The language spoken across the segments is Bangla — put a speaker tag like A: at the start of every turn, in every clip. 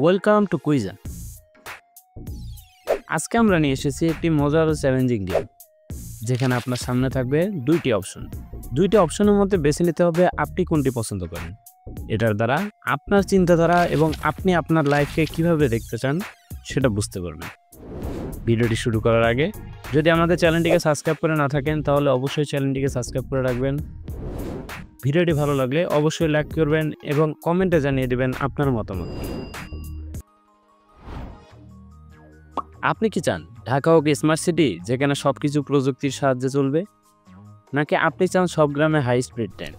A: Welcome to cuisine. আজকে আমরা নিয়ে এসেছি একটি মজার ও চ্যালেঞ্জিং গেম, যেখানে আপনার সামনে থাকবে দুইটি অপশনের মধ্যে বেছে নিতে হবে আপনি কোনটি পছন্দ করেন। এটার দ্বারা আপনার চিন্তাধারা এবং আপনি আপনার লাইফকে কিভাবে দেখতে চান সেটা বুঝতে পারবেন। ভিডিওটি শুরু করার আগে যদি আমাদের চ্যানেলটিকে সাবস্ক্রাইব করে না থাকেন তাহলে অবশ্যই চ্যানেলটিকে সাবস্ক্রাইব করে রাখবেন। ভিডিওটি ভালো লাগলে অবশ্যই লাইক করবেন এবং কমেন্টে জানিয়ে দেবেন আপনার মতামত। আপনি কি চান ঢাকা হোক স্মার্ট সিটি, যেখানে সবকিছু প্রযুক্তির সাহায্যে চলবে, নাকি আপনি চান সব গ্রামে হাই স্পিড ট্রেন?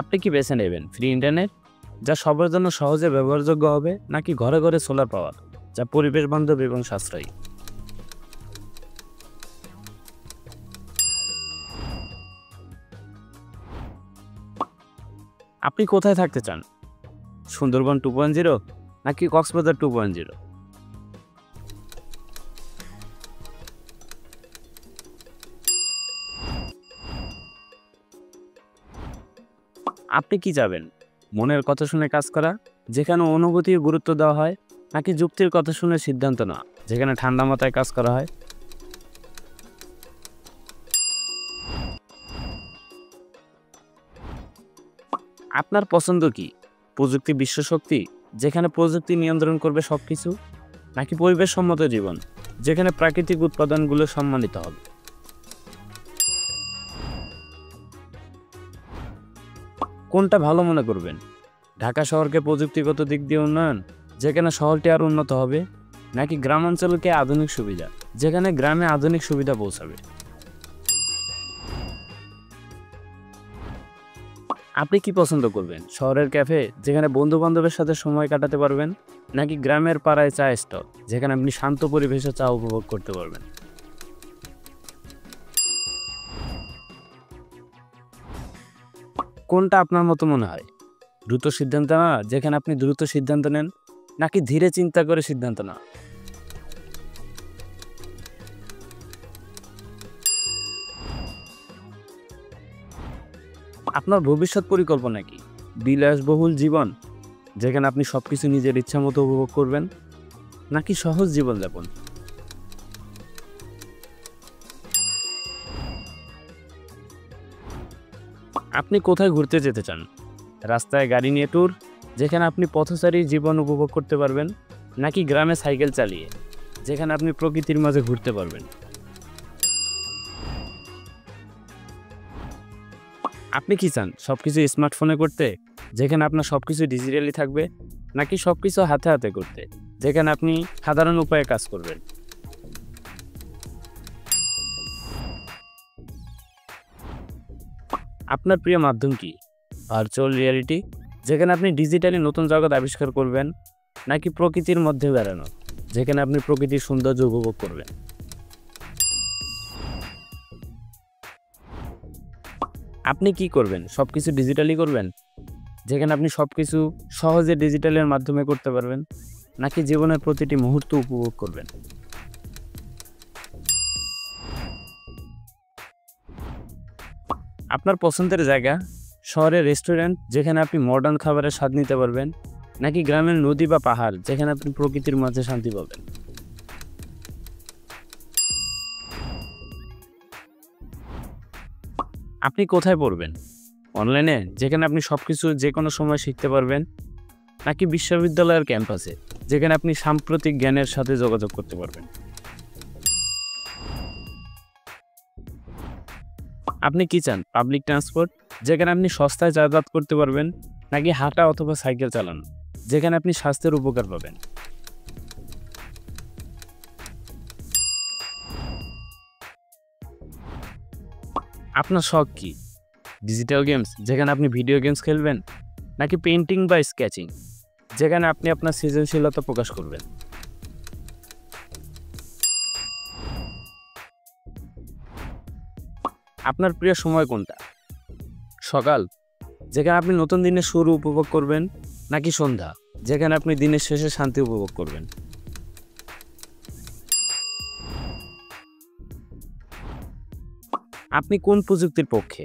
A: আপনি কি বেছে নেবেন ফ্রি ইন্টারনেট, যা সবার জন্য সহজে ব্যবহারযোগ্য হবে, নাকি ঘরে ঘরে সোলার পাওয়ার, যা পরিবেশ বান্ধব এবং সাশ্রয়ী? আপনি কোথায় থাকতে চান, সুন্দরবন 2.0 নাকি কক্সবাজার 2.0? আপনি কি যাবেন মনের কথা শুনে কাজ করা, যেখানে অনুভূতির গুরুত্ব দেওয়া হয়, নাকি যুক্তির কথা শুনে সিদ্ধান্ত নেওয়া, যেখানে ঠান্ডা মাথায় কাজ করা হয়? আপনার পছন্দ কি, প্রযুক্তি বিশ্বশক্তি, যেখানে প্রযুক্তি নিয়ন্ত্রণ করবে সবকিছু, নাকি পরিবেশ সম্মত জীবন, যেখানে প্রাকৃতিক উৎপাদনগুলো সম্মানিত হবে? কোনটা ভালো মনে করবেন, ঢাকা শহরকে প্রযুক্তিগত দিক দিয়ে উন্নয়ন, যেখানে শহরটি আরও উন্নত হবে, নাকি গ্রামাঞ্চলকে আধুনিক সুবিধা, যেখানে গ্রামে আধুনিক সুবিধা পৌঁছাবে? আপনি কি পছন্দ করবেন, শহরের ক্যাফে, যেখানে বন্ধু বান্ধবের সাথে সময় কাটাতে পারবেন, নাকি গ্রামের পাড়ায় চা স্টল, যেখানে আপনি শান্ত পরিবেশে চা উপভোগ করতে পারবেন? কোনটা আপনার মতো মনে হয়, দ্রুত সিদ্ধান্ত নেওয়া, যেখানে আপনি দ্রুত সিদ্ধান্ত নেন, নাকি ধীরে চিন্তা করে সিদ্ধান্ত নেওয়া? আপনার ভবিষ্যৎ পরিকল্পনা কি, বিলাসবহুল জীবন, যেখানে আপনি সবকিছু নিজের ইচ্ছা মতো উপভোগ করবেন, নাকি সহজ জীবনযাপন? আপনি কোথায় ঘুরতে যেতে চান, রাস্তায় গাড়ি নিয়ে ট্যুর, যেখানে আপনি পথচারী জীবন উপভোগ করতে পারবেন, নাকি গ্রামে সাইকেল চালিয়ে, যেখানে আপনি প্রকৃতির মাঝে ঘুরতে পারবেন? আপনি কি চান সবকিছু স্মার্টফোনে করতে, যেখানে আপনার সবকিছু ডিজিটালি থাকবে, নাকি সবকিছু হাতে হাতে করতে, যেখানে আপনি সাধারণ উপায়ে কাজ করবেন? আপনার প্রিয় মাধ্যম কি, ভার্চুয়াল রিয়ালিটি, যেখানে আপনি ডিজিটালি নতুন জগৎ আবিষ্কার করবেন, নাকি প্রকৃতির মধ্যে বেড়ানো, যেখানে আপনি প্রকৃতির সৌন্দর্য উপভোগ করবেন? আপনি কি করবেন, সবকিছু ডিজিটালি করবেন, যেখানে আপনি সবকিছু সহজে ডিজিটালের মাধ্যমে করতে পারবেন, নাকি জীবনের প্রতিটি মুহূর্ত উপভোগ করবেন? আপনার পছন্দের জায়গা, শহরের রেস্টুরেন্ট, যেখানে আপনি মডার্ন খাবারের স্বাদ নিতে পারবেন, নাকি গ্রামের নদী বা পাহাড়, যেখানে আপনি প্রকৃতির মাঝে শান্তি পাবেন? আপনি কোথায় পড়বেন, অনলাইনে, যেখানে আপনি সবকিছু যে কোনো সময় শিখতে পারবেন, নাকি বিশ্ববিদ্যালয়ের ক্যাম্পাসে, যেখানে আপনি সাম্প্রতিক জ্ঞানের সাথে যোগাযোগ করতে পারবেন? আপনি কি চান, পাবলিক ট্রান্সপোর্ট, যেখানে আপনি সস্তায় যাতায়াত করতে পারবেন, নাকি হাঁটা অথবা সাইকেল চালানো, যেখানে আপনি স্বাস্থ্যের উপকার পাবেন? আপনার শখ কি, ডিজিটাল গেমস, যেখানে আপনি ভিডিও গেমস খেলবেন, নাকি পেইন্টিং বা স্কেচিং, যেখানে আপনি আপনার সৃজনশীলতা প্রকাশ করবেন? আপনার প্রিয় সময় কোনটা, সকাল, যেখানে আপনি নতুন দিনের শুরু উপভোগ করবেন, নাকি সন্ধ্যা, যেখানে আপনি দিনের শেষে শান্তি উপভোগ করবেন? আপনি কোন প্রযুক্তির পক্ষে,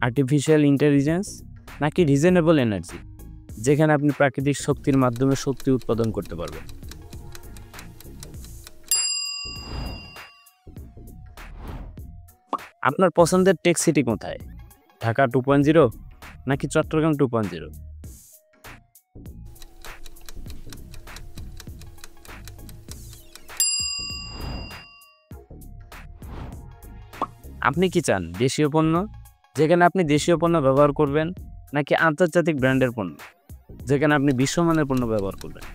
A: আর্টিফিশিয়াল ইন্টেলিজেন্স নাকি রিজনেবল এনার্জি, যেখানে আপনি প্রাকৃতিক শক্তির মাধ্যমে শক্তি উৎপাদন করতে পারবেন। আপনার পছন্দের টেক সিটি কোথায়? ঢাকা 2.0 নাকি চট্টগ্রাম 2.0? আপনি কি চান দেশীয় পণ্য, যেখানে আপনি দেশীয় পণ্য ব্যবহার করবেন, নাকি আন্তর্জাতিক ব্র্যান্ডের পণ্য, যেখানে আপনি বিশ্বমানের পণ্য ব্যবহার করবেন?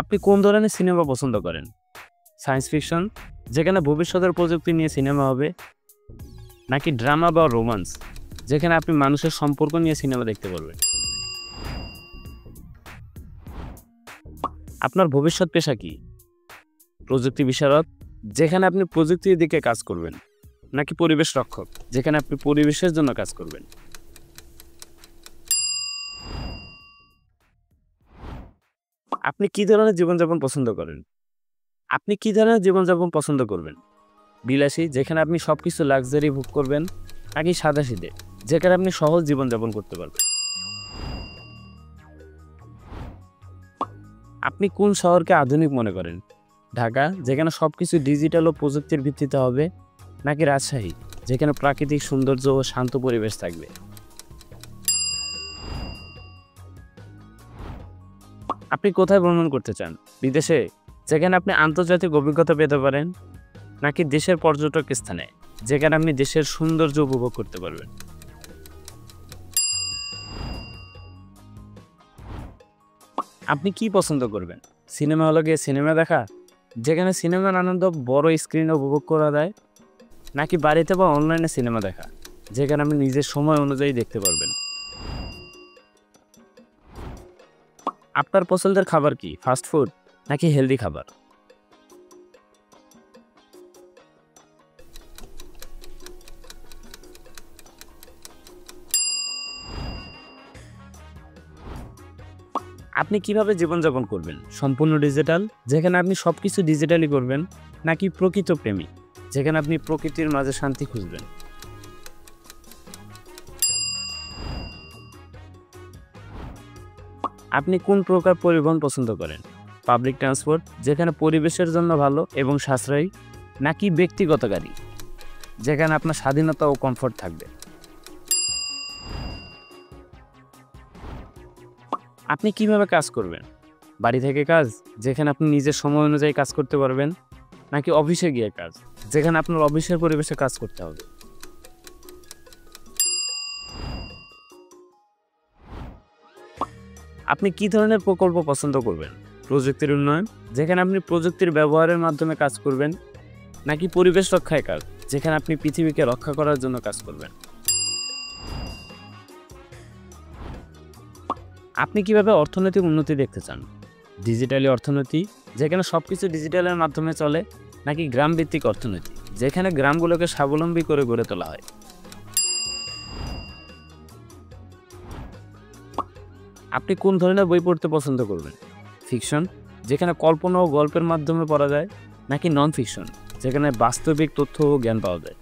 A: আপনি কোন ধরনের সিনেমা পছন্দ করেন? সায়েন্স ফিকশন, যেখানে ভবিষ্যতের প্রযুক্তি নিয়ে সিনেমা হবে, নাকি ড্রামা বা রোমান্স, যেখানে আপনি মানুষের সম্পর্ক নিয়ে সিনেমা দেখতে পারবেন? আপনার ভবিষ্যৎ পেশা কি? প্রযুক্তি বিশারদ, যেখানে আপনি প্রযুক্তির দিকে কাজ করবেন, নাকি পরিবেশ রক্ষক, যেখানে আপনি পরিবেশের জন্য কাজ করবেন? আপনি কি ধরনের জীবনযাপন পছন্দ করেন? আপনি কি ধরনের জীবনযাপন পছন্দ করবেন? বিলাসী, যেখানে আপনি সবকিছু লাক্সারি ভোগ করবেন, নাকি সাদাসিধে, যেখানে আপনি সহজ জীবনযাপন করতে পারবেন? আপনি কোন শহরকে আধুনিক মনে করেন? ঢাকা, যেখানে সবকিছু ডিজিটাল ও প্রযুক্তির ভিত্তিতে হবে, নাকি রাজশাহী, যেখানে প্রাকৃতিক সৌন্দর্য ও শান্ত পরিবেশ থাকবে? আপনি কোথায় ভ্রমণ করতে চান? বিদেশে, যেখানে আপনি আন্তর্জাতিক অভিজ্ঞতা পেতে পারেন, নাকি দেশের পর্যটক স্থানে, যেখানে আপনি দেশের সৌন্দর্য উপভোগ করতে পারবেন? আপনি কি পছন্দ করবেন? সিনেমা হলে গিয়ে সিনেমা দেখা, যেখানে সিনেমার আনন্দ বড় স্ক্রিনে উপভোগ করা যায়, নাকি বাড়িতে বা অনলাইনে সিনেমা দেখা, যেখানে আপনি নিজের সময় অনুযায়ী দেখতে পারবেন? আপনার পছন্দের খাবার কি? ফাস্ট ফুড নাকি হেলদি খাবার? আপনি কিভাবে জীবনযাপন করবেন? সম্পূর্ণ ডিজিটাল, যেখানে আপনি সবকিছু ডিজিটালি করবেন, নাকি প্রকৃত প্রেমী, যেখানে আপনি প্রকৃতির মাঝে শান্তি খুঁজবেন? আপনি কোন প্রকার পরিবহন পছন্দ করেন? পাবলিক ট্রান্সপোর্ট, যেখানে পরিবেশের জন্য ভালো এবং সাশ্রয়ী, নাকি ব্যক্তিগত গাড়ি, যেখানে আপনার স্বাধীনতা ও কমফোর্ট থাকবে? আপনি কিভাবে কাজ করবেন? বাড়ি থেকে কাজ, যেখানে আপনি নিজের সময় অনুযায়ী কাজ করতে পারবেন, নাকি অফিসে গিয়ে কাজ, যেখানে আপনার অফিসের পরিবেশে কাজ করতে হবে? আপনি কি ধরনের প্রকল্প পছন্দ করবেন? প্রযুক্তির উন্নয়ন, যেখানে আপনি প্রযুক্তির ব্যবহারের মাধ্যমে কাজ করবেন, নাকি পরিবেশ রক্ষায় কাজ, যেখানে আপনি পৃথিবীকে রক্ষা করার জন্য কাজ করবেন? আপনি কিভাবে অর্থনৈতিক উন্নতি দেখতে চান? ডিজিটালি অর্থনীতি, যেখানে সবকিছু ডিজিটালের মাধ্যমে চলে, নাকি গ্রাম ভিত্তিক অর্থনীতি, যেখানে গ্রামগুলোকে স্বাবলম্বী করে গড়ে তোলা হয়? আপনি কোন ধরনের বই পড়তে পছন্দ করবেন? ফিকশন, যেখানে কল্পনা ও গল্পের মাধ্যমে পড়া যায়, নাকি নন ফিকশন, যেখানে বাস্তবিক তথ্য ও জ্ঞান পাওয়া যায়?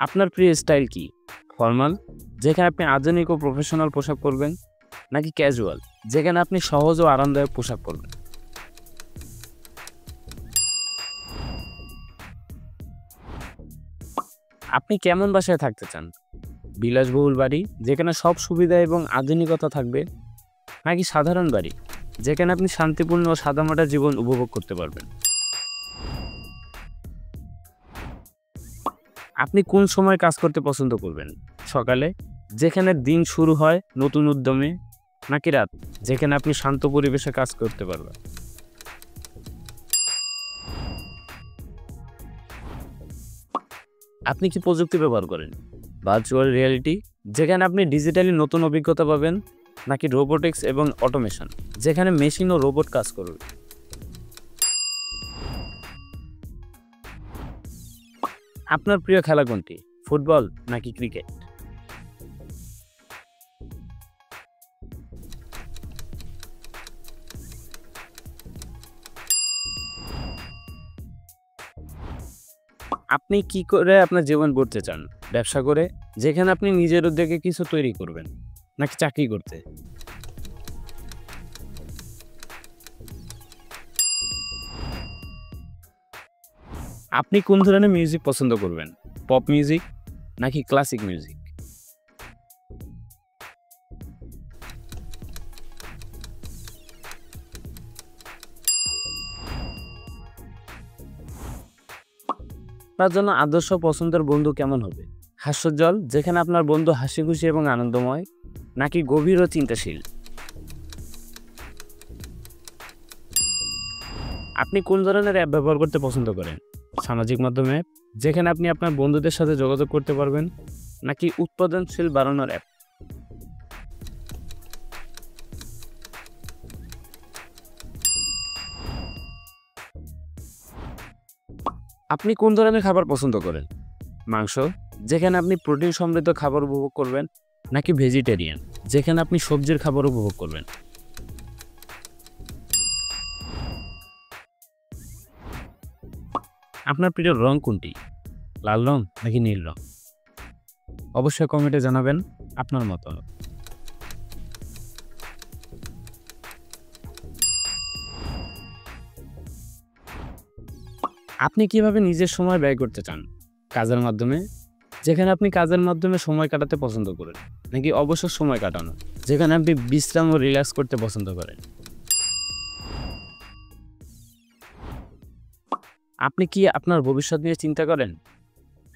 A: আপনার প্রিয় স্টাইল কি? ফর্মাল, যেখানে আপনি আধুনিক ও প্রফেশনাল পোশাক পরবেন, নাকি ক্যাজুয়াল, যেখানে আপনি সহজ ও আরামদায়ক পোশাক পরবেন? আপনি কেমন বাসায় থাকতে চান? বিলাসবহুল বাড়ি, যেখানে সব সুবিধা এবং আধুনিকতা থাকবে, নাকি সাধারণ বাড়ি, যেখানে আপনি শান্তিপূর্ণ ও সাদামাটা জীবন উপভোগ করতে পারবেন? আপনি কোন সময় কাজ করতে পছন্দ করবেন? সকালে, যেখানে দিন শুরু হয় নতুন উদ্যমে, নাকি রাত, যেখানে আপনি শান্ত পরিবেশে কাজ করতে পারবেন? আপনি কি প্রযুক্তি ব্যবহার করেন? ভার্চুয়াল রিয়ালিটি, যেখানে আপনি ডিজিটালি নতুন অভিজ্ঞতা পাবেন, নাকি রোবোটিক্স এবং অটোমেশন, যেখানে মেশিন ও রোবট কাজ করবে? আপনার প্রিয় খেলা কোনটি? ফুটবল নাকি ক্রিকেট? আপনি কি করে আপনার জীবন গড়তে চান? ব্যবসা করে, যেখানে আপনি নিজের উদ্যোগে কিছু তৈরি করবেন, নাকি চাকরি করতে? আপনি কোন ধরনের মিউজিক পছন্দ করবেন? পপ মিউজিক নাকি ক্লাসিক মিউজিক? আপনার জন্য আদর্শ পছন্দের বন্ধু কেমন হবে? হাস্যোজ্জ্বল, যেখানে আপনার বন্ধু হাসিখুশি এবং আনন্দময়, নাকি গভীর ও চিন্তাশীল? আপনি কোন ধরনের অ্যাপ ব্যবহার করতে পছন্দ করেন? সামাজিক মাধ্যমে অ্যাপ, যেখানে আপনি আপনার বন্ধুদের সাথে যোগাযোগ করতে পারবেন, নাকি উৎপাদনশীল বাড়ানোর অ্যাপ? আপনি কোন ধরনের খাবার পছন্দ করেন? মাংস, যেখানে আপনি প্রোটিন সমৃদ্ধ খাবার উপভোগ করবেন, নাকি ভেজিটেরিয়ান, যেখানে আপনি সবজির খাবার উপভোগ করবেন? আপনার প্রিয় রং কোনটি? লাল রং নাকি নীল রং? অবশ্যই কমেন্টে জানাবেন আপনার মতামত। আপনি কিভাবে নিজের সময় ব্যয় করতে চান? কাজের মাধ্যমে, যেখানে আপনি কাজের মাধ্যমে সময় কাটাতে পছন্দ করেন, নাকি অবসর সময় কাটানো, যেখানে আপনি বিশ্রাম ও রিল্যাক্স করতে পছন্দ করেন? আপনি কি আপনার ভবিষ্যৎ নিয়ে চিন্তা করেন?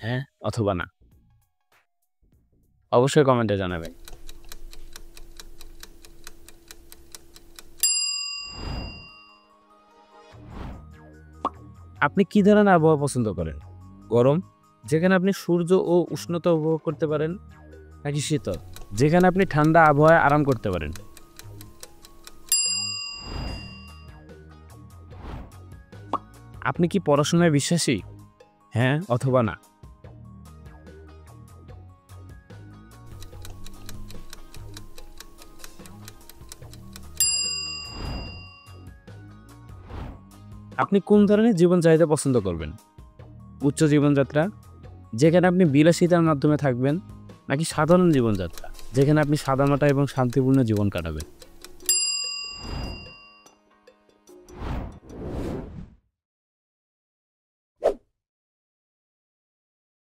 A: হ্যাঁ অথবা না? অবশ্যই কমেন্টে জানাবেন। আপনি কি ধরনের আবহাওয়া পছন্দ করেন? গরম, যেখানে আপনি সূর্য ও উষ্ণতা উপভোগ করতে পারেন, নাকি শীতল, যেখানে আপনি ঠান্ডা আবহাওয়ায় আরাম করতে পারেন? আপনি কি পড়াশোনায় বিশ্বাসী? হ্যাঁ অথবা না? আপনি কোন ধরনের জীবন চাহিদা পছন্দ করবেন? উচ্চ জীবনযাত্রা, যেখানে আপনি বিলাসিতার মাধ্যমে থাকবেন, নাকি সাধারণ জীবনযাত্রা, যেখানে আপনি সাদামাটা এবং শান্তিপূর্ণ জীবন কাটাবেন?